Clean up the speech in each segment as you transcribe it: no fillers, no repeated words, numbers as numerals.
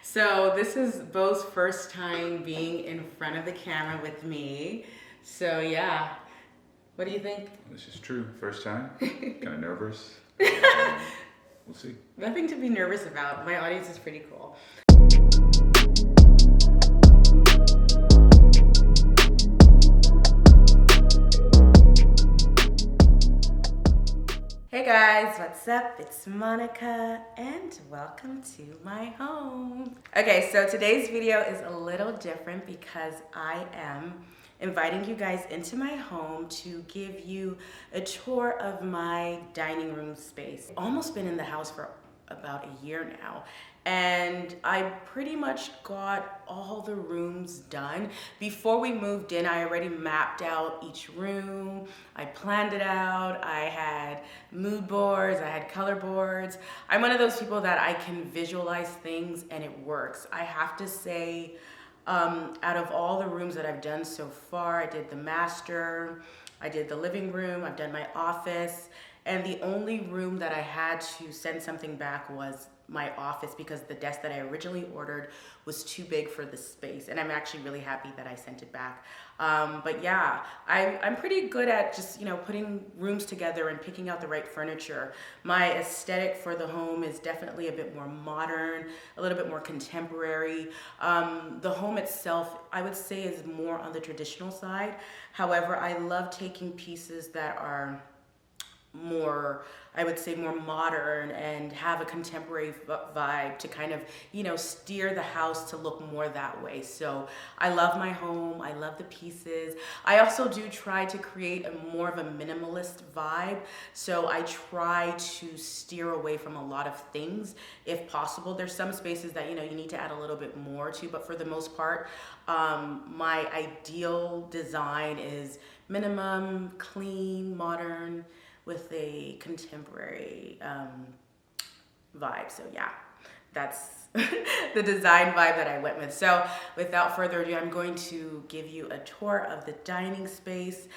So this is Beau's first time being in front of the camera with me. So yeah, what do you think? This is true. First time. Kind of nervous. We'll see. Nothing to be nervous about. My audience is pretty cool. Hey guys, what's up? It's Monica and welcome to my home. Okay, so today's video is a little different because I am inviting you guys into my home to give you a tour of my dining room space. Almost been in the house for about a year now, and I pretty much got all the rooms done. Before we moved in, I already mapped out each room. I planned it out. I had mood boards, I had color boards. I'm one of those people that I can visualize things and it works. I have to say, out of all the rooms that I've done so far, I did the master, I did the living room, I've done my office, and the only room that I had to send something back was my office because the desk that I originally ordered was too big for the space, and I'm actually really happy that I sent it back. But yeah, I'm pretty good at just, putting rooms together and picking out the right furniture. My aesthetic for the home is definitely a bit more modern, a little bit more contemporary. The home itself, I would say, is more on the traditional side. However, I love taking pieces that are more, I would say, more modern and have a contemporary vibe to kind of, steer the house to look more that way. So I love my home. I love the pieces. I also do try to create more of a minimalist vibe. So I try to steer away from a lot of things if possible. There's some spaces that, you need to add a little bit more to, but for the most part, my ideal design is minimum, clean, modern, with a contemporary vibe. So yeah, that's the design vibe that I went with. So without further ado, I'm going to give you a tour of the dining space,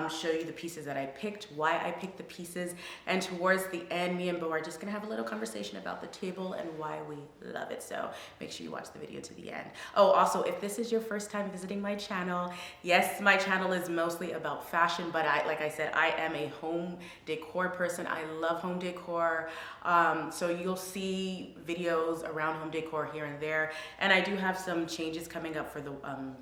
show you the pieces that I picked, why I picked the pieces, and towards the end, me and Beau are just gonna have a little conversation about the table and why we love it. So make sure you watch the video to the end. Oh, also, if this is your first time visiting my channel, yes, my channel is mostly about fashion, but like I said, I am a home decor person. I love home decor. So you'll see videos around home decor here and there, and I do have some changes coming up for the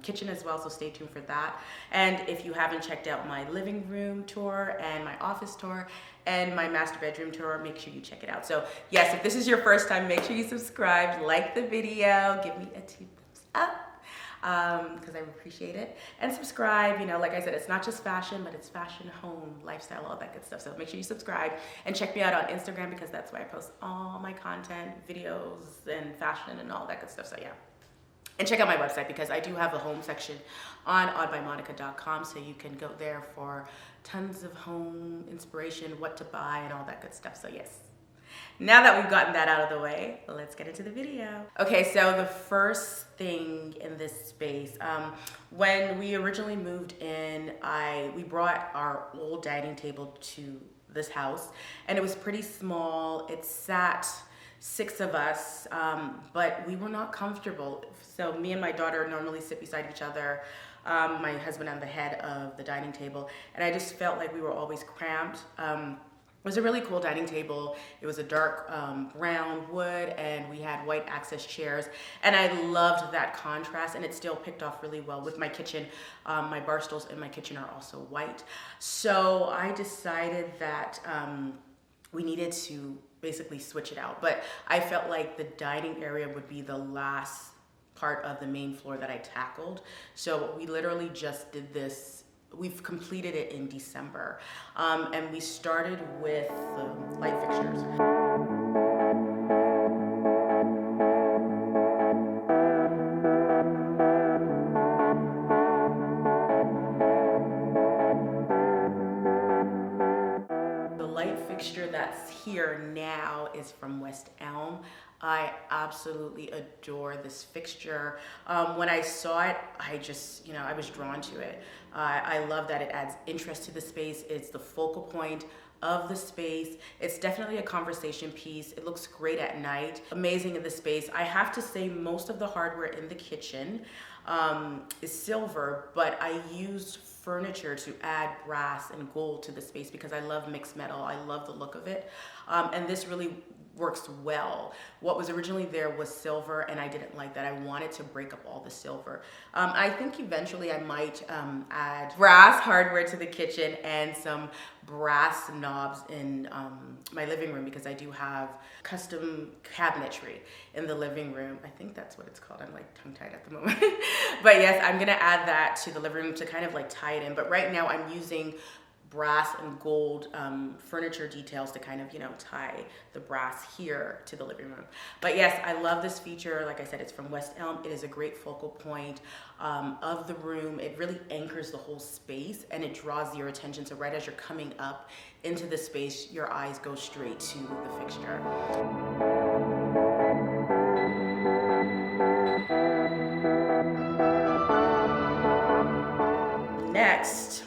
kitchen as well, so stay tuned for that. And if you haven't checked out my living room tour and my office tour and my master bedroom tour, make sure you check it out. So yes, if this is your first time, make sure you subscribe, like the video, give me a 2 thumbs up, because I appreciate it, and subscribe. Like I said, it's not just fashion, but it's fashion, home, lifestyle, all that good stuff. So make sure you subscribe and check me out on Instagram, because that's where I post all my content, videos, and fashion and all that good stuff. So yeah, and check out my website, because I do have a home section on oddbymonica.com, so you can go there for tons of home inspiration, what to buy, and all that good stuff. So yes, now that we've gotten that out of the way, let's get into the video. Okay, so the first thing in this space, when we originally moved in, we brought our old dining table to this house, and it was pretty small. It sat 6 of us, but we were not comfortable. So me and my daughter normally sit beside each other, my husband on the head of the dining table, and I just felt like we were always cramped. It was a really cool dining table. It was a dark brown wood, and we had white access chairs, and I loved that contrast, and it still picked off really well with my kitchen. My bar stools in my kitchen are also white. So I decided that we needed to basically switch it out, but I felt like the dining area would be the last part of the main floor that I tackled. So we literally just did this. We've completed it in December, and we started with the light fixtures. The light fixture that's here now is from West Elm. I absolutely adore this fixture. When I saw it, I just, I was drawn to it. I love that it adds interest to the space. It's the focal point of the space. It's definitely a conversation piece. It looks great at night. Amazing in the space. I have to say most of the hardware in the kitchen is silver, but I used furniture to add brass and gold to the space because I love mixed metal. I love the look of it. And this really works well. What was originally there was silver, and I didn't like that. I wanted to break up all the silver. I think eventually I might add brass hardware to the kitchen and some brass knobs in my living room, because I do have custom cabinetry in the living room. I think that's what it's called. I'm like tongue-tied at the moment. But yes, I'm gonna add that to the living room to kind of like tie it in. But right now I'm using brass and gold furniture details to kind of, you know, tie the brass here to the living room. But yes, I love this feature. Like I said, it's from West Elm. It is a great focal point of the room. It really anchors the whole space and it draws your attention. So right as you're coming up into the space, your eyes go straight to the fixture. Next,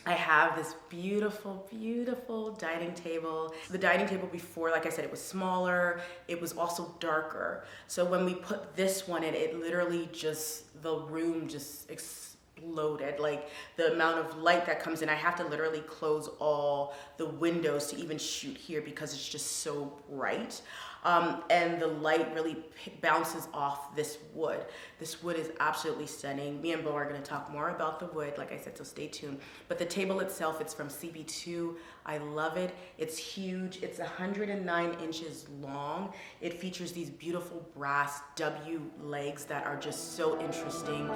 I have this beautiful, beautiful dining table. The dining table before, like I said, it was smaller. It was also darker. So when we put this one in, it literally just, the room just exploded. Like the amount of light that comes in, I have to literally close all the windows to even shoot here because it's just so bright. And the light really bounces off this wood. This wood is absolutely stunning. Me and Bo are gonna talk more about the wood, like I said, so stay tuned. But the table itself, it's from CB2. I love it. It's huge. It's 109 inches long. It features these beautiful brass W legs that are just so interesting,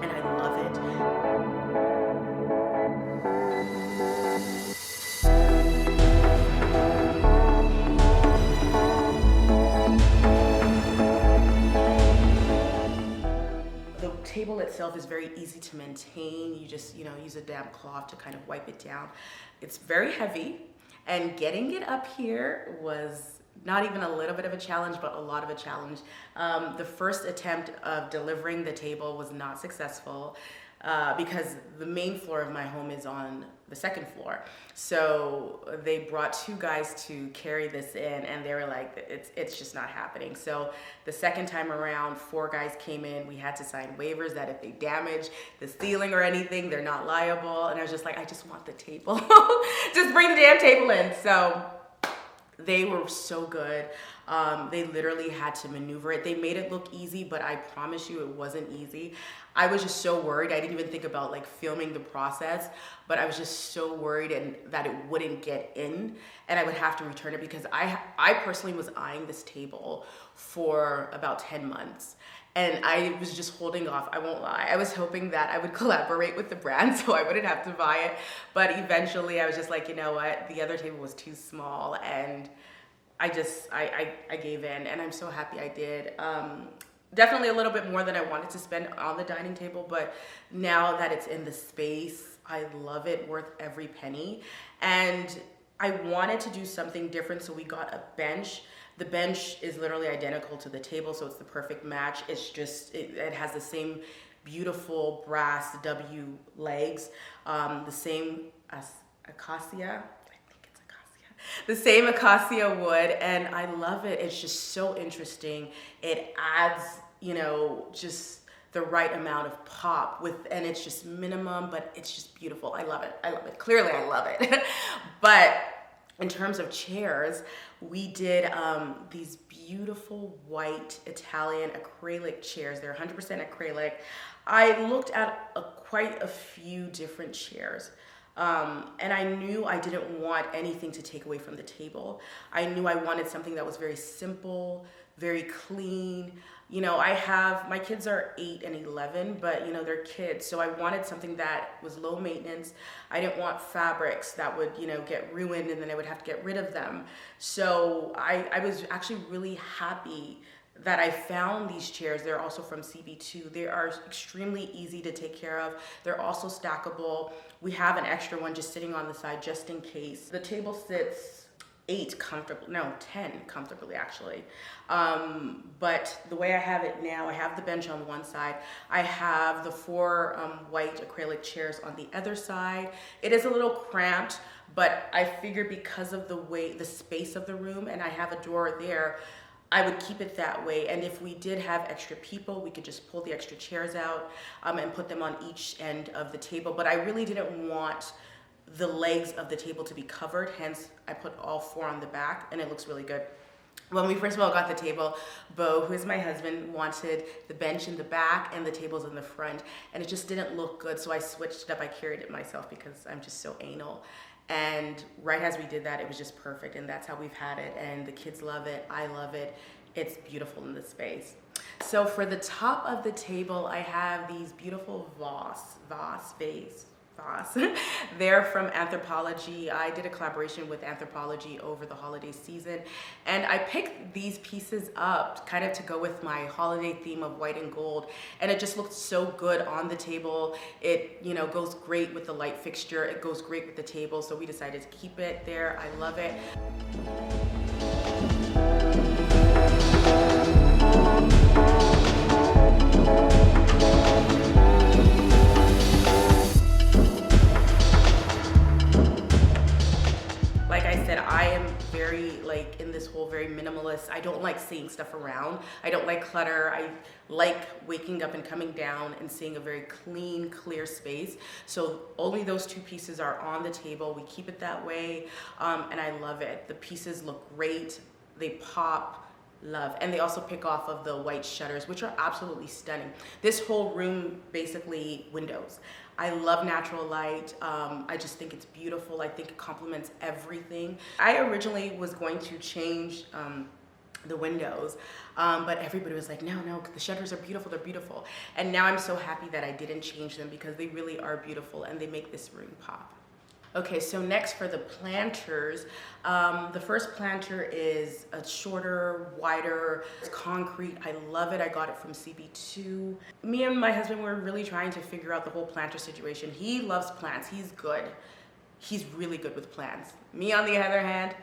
and I love it. Table itself is very easy to maintain. You just, you know, use a damp cloth to kind of wipe it down. It's very heavy, and getting it up here was not even a little bit of a challenge, but a lot of a challenge. The first attempt of delivering the table was not successful because the main floor of my home is on the second floor. So they brought two guys to carry this in, and they were like, it's just not happening. So the second time around, 4 guys came in. We had to sign waivers that if they damage the ceiling or anything, they're not liable. And I was just like, I just want the table. Just bring the damn table in. So they were so good. They literally had to maneuver it. They made it look easy, but I promise you it wasn't easy. I was just so worried. I didn't even think about like filming the process, but I was just so worried and that it wouldn't get in and I would have to return it, because I personally was eyeing this table for about 10 months. And I was just holding off, I won't lie. I was hoping that I would collaborate with the brand so I wouldn't have to buy it. But eventually I was just like, you know what? The other table was too small, and I gave in, and I'm so happy I did. Definitely a little bit more than I wanted to spend on the dining table, but now that it's in the space, I love it, worth every penny. And I wanted to do something different, so we got a bench. The bench is literally identical to the table, so it's the perfect match. It's just, it has the same beautiful brass W legs, the same as acacia. The same acacia wood, and I love it. It's just so interesting. It adds, you know, just the right amount of pop and it's just minimum, but it's just beautiful. I love it. I love it. Clearly I love it. But in terms of chairs, we did these beautiful white Italian acrylic chairs. They're 100% acrylic. I looked at quite a few different chairs. And I knew I didn't want anything to take away from the table. I knew I wanted something that was very simple, very clean. You know, my kids are 8 and 11, but you know, they're kids. So I wanted something that was low maintenance. I didn't want fabrics that would, you know, get ruined and then I would have to get rid of them. So I was actually really happy that I found these chairs. They're also from CB2. They are extremely easy to take care of. They're also stackable. We have an extra one just sitting on the side just in case. The table sits 8 comfortably, no, 10 comfortably actually. But the way I have it now, I have the bench on one side. I have the 4 white acrylic chairs on the other side. It is a little cramped, but I figured because of the space of the room, and I have a drawer there, I would keep it that way. And if we did have extra people, we could just pull the extra chairs out and put them on each end of the table. But I really didn't want the legs of the table to be covered, hence I put all 4 on the back, and it looks really good. When we first of all got the table, Beau, who is my husband, wanted the bench in the back and the tables in the front, and it just didn't look good, so I switched it up. I carried it myself because I'm just so anal. And right as we did that, it was just perfect, and that's how we've had it, and the kids love it, I love it. It's beautiful in the space. So for the top of the table, I have these beautiful vase. They're from Anthropologie. I did a collaboration with Anthropologie over the holiday season, and I picked these pieces up kind of to go with my holiday theme of white and gold, and it just looked so good on the table. It, you know, goes great with the light fixture, it goes great with the table, so we decided to keep it there. I love it. Like I said, I am very in this whole very minimalist. I don't like seeing stuff around. I don't like clutter. I like waking up and coming down and seeing a very clean, clear space. So only those 2 pieces are on the table. We keep it that way, and I love it. The pieces look great. They pop. Love. And they also pick off of the white shutters, which are absolutely stunning. This whole room, basically windows. I love natural light. I just think it's beautiful. I think it complements everything. I originally was going to change the windows, but everybody was like, no, the shutters are beautiful, they're beautiful. And now I'm so happy that I didn't change them because they really are beautiful and they make this room pop. Okay, so next for the planters, the first planter is a shorter, wider, it's concrete. I love it. I got it from CB2. Me and my husband were really trying to figure out the whole planter situation. He loves plants. He's good. He's really good with plants. Me, on the other hand,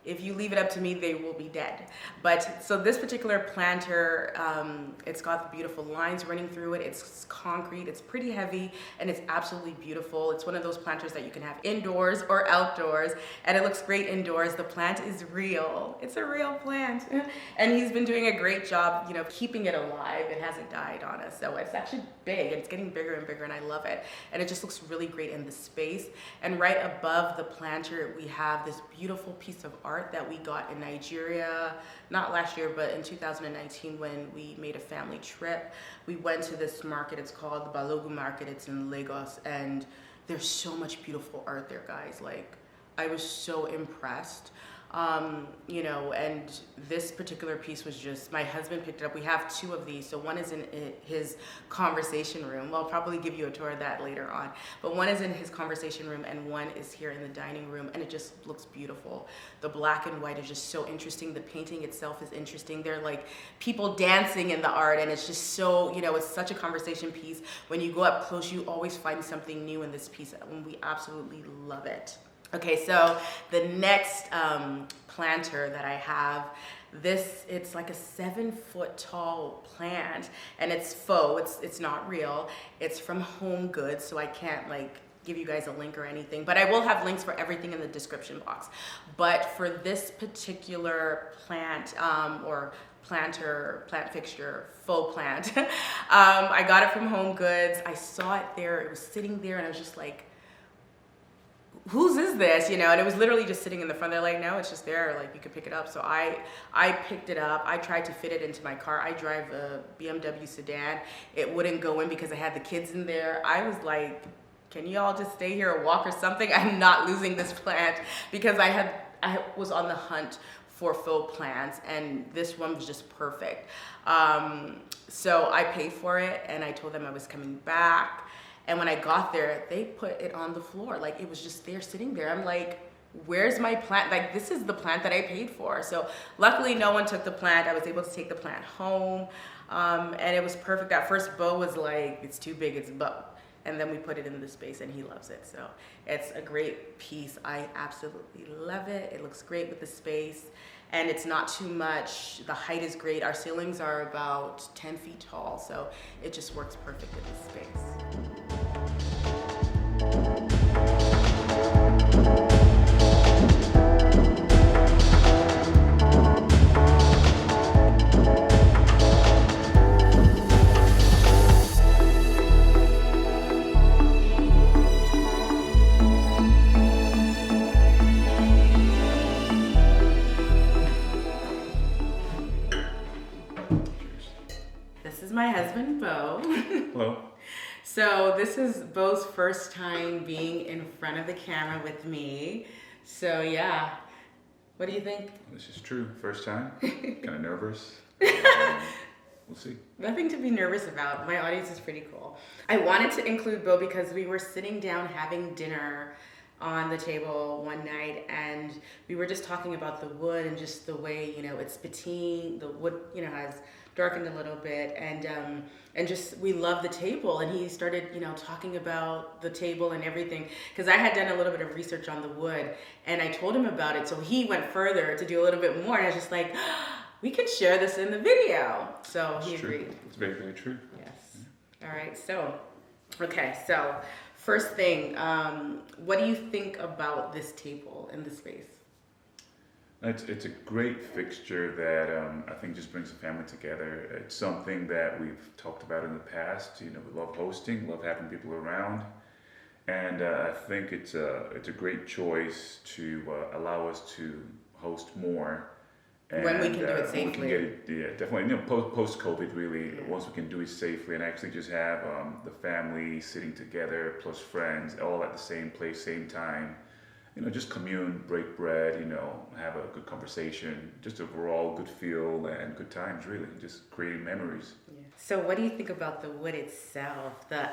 if you leave it up to me, they will be dead. But so this particular planter, it's got the beautiful lines running through it. It's concrete, it's pretty heavy, and it's absolutely beautiful. It's one of those planters that you can have indoors or outdoors, and it looks great indoors. The plant is real. It's a real plant. And he's been doing a great job, you know, keeping it alive. It hasn't died on us. So it's actually big, and it's getting bigger and bigger, and I love it. And it just looks really great in the space. And right above the planter, we have this beautiful piece of art that we got in Nigeria, not last year, but in 2019 when we made a family trip. We went to this market, it's called the Balogun Market, it's in Lagos, and there's so much beautiful art there, guys. Like, I was so impressed. You know, and this particular piece was just, my husband picked it up. We have 2 of these. So one is in his conversation room. Well, I'll probably give you a tour of that later on. But one is in his conversation room and one is here in the dining room, and it just looks beautiful. The black and white is just so interesting. The painting itself is interesting. They're like people dancing in the art, and it's just so, you know, it's such a conversation piece. When you go up close, you always find something new in this piece, and we absolutely love it. Okay, so the next planter that I have, it's like a 7-foot tall plant, and it's faux, it's not real. It's from Home Goods, so I can't like give you guys a link or anything, but I will have links for everything in the description box. But for this particular plant, or planter, plant fixture, faux plant, I got it from Home Goods. I saw it there, it was sitting there, and I was just like, whose is this, you know? And it was literally just sitting in the front. They're like, no, it's just there, like you could pick it up. So I picked it up. I tried to fit it into my car. I drive a BMW sedan. It wouldn't go in because I had the kids in there. I was like, can you all just stay here or walk or something? I'm not losing this plant, because I was on the hunt for faux plants, and this one was just perfect. So I paid for it, and I told them I was coming back. And when I got there, they put it on the floor. Like, it was just there, sitting there. I'm like, where's my plant? Like, this is the plant that I paid for. So luckily, no one took the plant. I was able to take the plant home, and it was perfect. At first, Beau was like, it's too big, it's Beau. and then we put it in the space and he loves it. So it's a great piece. I absolutely love it. It looks great with the space and it's not too much. The height is great. Our ceilings are about 10 feet tall, so it just works perfect with the space. This is my husband, Beau. Hello. So this is Beau's first time being in front of the camera with me. So yeah, what do you think? This is true. First time. Kind of nervous. We'll see. Nothing to be nervous about. My audience is pretty cool. I wanted to include Beau because we were sitting down having dinner on the table one night and we were just talking about the wood and just the way, you know, it's patine, the wood, you know, has darkened a little bit and just we love the table, and he started, you know, talking about the table and everything because I had done a little bit of research on the wood and I told him about it, so he went further to do a little bit more and I was just like, we could share this in the video. So he agreed. It's very, very true. Yes. All right, so okay, so first thing, what do you think about this table in the space? It's a great fixture that I think just brings the family together. It's something that we've talked about in the past. You know, we love hosting, love having people around, and I think it's a great choice to allow us to host more. And, when we can do it safely. We can get it, yeah, definitely. You know, post COVID, really. Yeah. Once we can do it safely and actually just have the family sitting together plus friends all at the same place, same time. You know, just commune, break bread, you know, have a good conversation, just overall good feel and good times, really, just creating memories. Yeah. So what do you think about the wood itself? The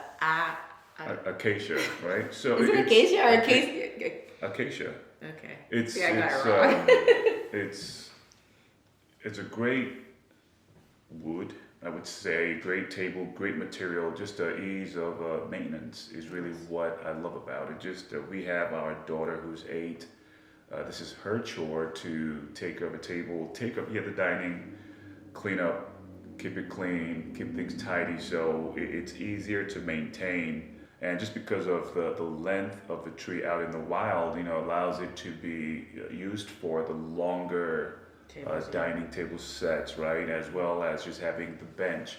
acacia, right? So is it acacia or acacia? Acacia. Okay. It's I got it wrong. It's a great wood, I would say, great table, great material, just the ease of maintenance is really what I love about it. Just we have our daughter who's 8. This is her chore to take care of a table, take up the dining, clean up, keep it clean, keep things tidy, so it's easier to maintain. And just because of the length of the tree out in the wild, you know, allows it to be used for the longer dining table sets, right? As well as just having the bench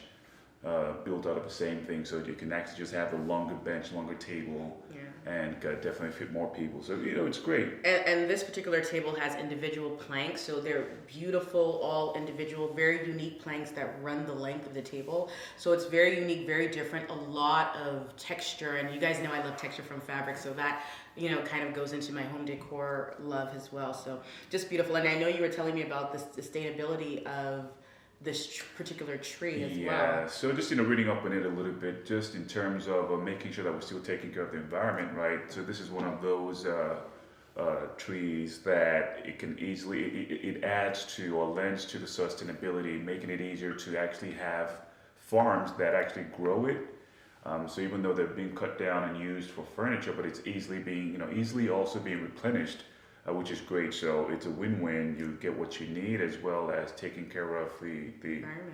built out of the same thing, so you can actually just have the longer bench, longer table, and definitely fit more people. So, you know, it's great. And this particular table has individual planks, so they're beautiful, all individual, very unique planks that run the length of the table. So it's very unique, very different, a lot of texture, and you guys know I love texture from fabric, so that, you know, kind of goes into my home decor love as well. So just beautiful. And I know you were telling me about the sustainability of this particular tree as well. Yeah, so just, you know, reading up on it a little bit, just in terms of making sure that we're still taking care of the environment, right? So this is one of those trees that it can easily, it adds to or lends to the sustainability, making it easier to actually have farms that actually grow it. So even though they're being cut down and used for furniture, but it's easily being, you know, easily also being replenished, which is great. So it's a win-win. You get what you need as well as taking care of the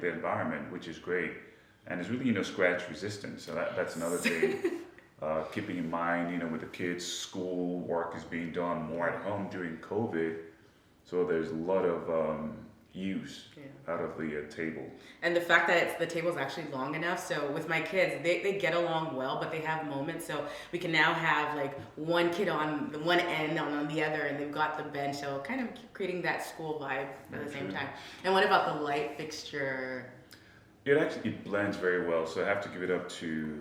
environment, which is great. And it's really, you know, scratch resistant. So that's another thing. Keeping in mind, you know, with the kids, school work is being done more at home during COVID. So there's a lot of use out of the table. And the fact that the table's actually long enough, so with my kids, they get along well, but they have moments, so we can now have like one kid on the one end, on the other, and they've got the bench, so kind of creating that school vibe at the same time. And what about the light fixture? It blends very well, so I have to give it up to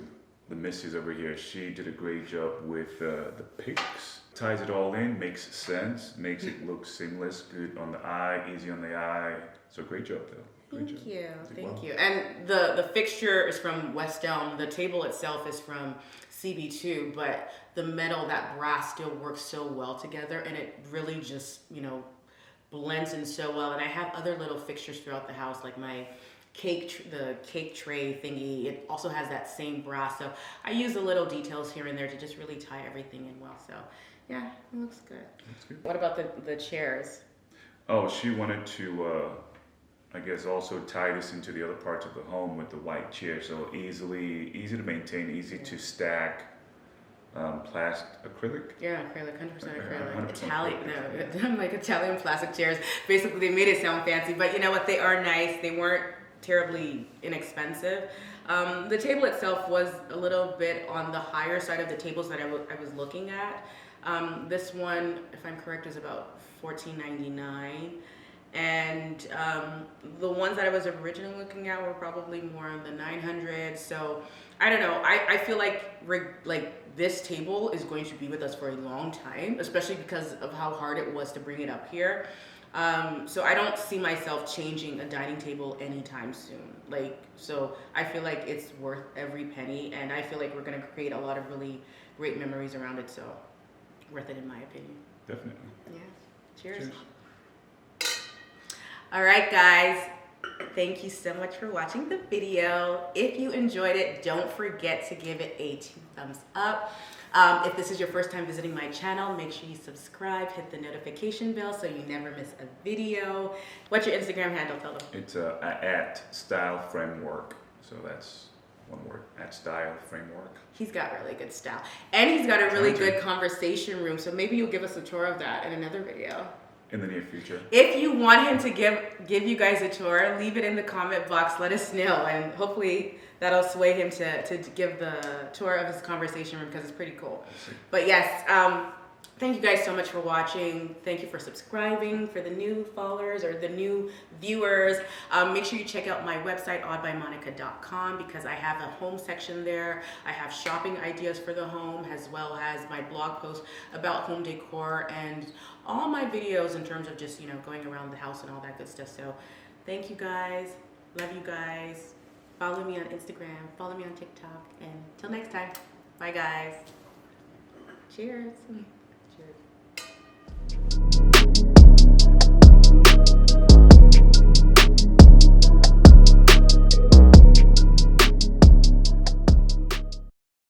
the missus over here. She did a great job with the picks. Ties it all in, makes sense, makes it look seamless, good on the eye, easy on the eye. So great job, though. Thank you. And the fixture is from West Elm. The table itself is from CB2, but the metal, that brass still works so well together, and it really just, you know, blends in so well. And I have other little fixtures throughout the house, like my the cake tray thingy. It also has that same brass. So I use the little details here and there to just really tie everything in well. So yeah, it looks good. That's good. What about the chairs? Oh, she wanted to, I guess, also tie this into the other parts of the home with the white chair. So easy to maintain, easy to stack. Plastic acrylic. Yeah, acrylic, 100% acrylic. 100% Italian, acrylic. no, like Italian plastic chairs. Basically, they made it sound fancy, but you know what? They are nice. They weren't terribly inexpensive. The table itself was a little bit on the higher side of the tables that I was looking at. This one, if I'm correct, is about $14.99. And the ones that I was originally looking at were probably more in the 900. So I don't know. I feel like this table is going to be with us for a long time, especially because of how hard it was to bring it up here. So I don't see myself changing a dining table anytime soon. So I feel like it's worth every penny, and I feel like we're gonna create a lot of really great memories around it. So worth it in my opinion. Definitely. Yeah. Cheers. Cheers. All right, guys. Thank you so much for watching the video. If you enjoyed it, don't forget to give it a 2 thumbs up. If this is your first time visiting my channel, make sure you subscribe, hit the notification bell so you never miss a video. What's your Instagram handle? Tell them. It's at Style Framework. So that's one word, at Style Framework. He's got really good style. And he's got a really good conversation room. So maybe you'll give us a tour of that in another video. In the near future. If you want him to give you guys a tour, leave it in the comment box. Let us know, and hopefully that'll sway him to give the tour of his conversation room, because it's pretty cool. But yes, thank you guys so much for watching. Thank you for subscribing, for the new followers or the new viewers. Make sure you check out my website, oddbymonica.com, because I have a home section there. I have shopping ideas for the home, as well as my blog post about home decor and all my videos in terms of just, going around the house and all that good stuff. So thank you guys. Love you guys. Follow me on Instagram. Follow me on TikTok. And till next time. Bye, guys. Cheers. Cheers.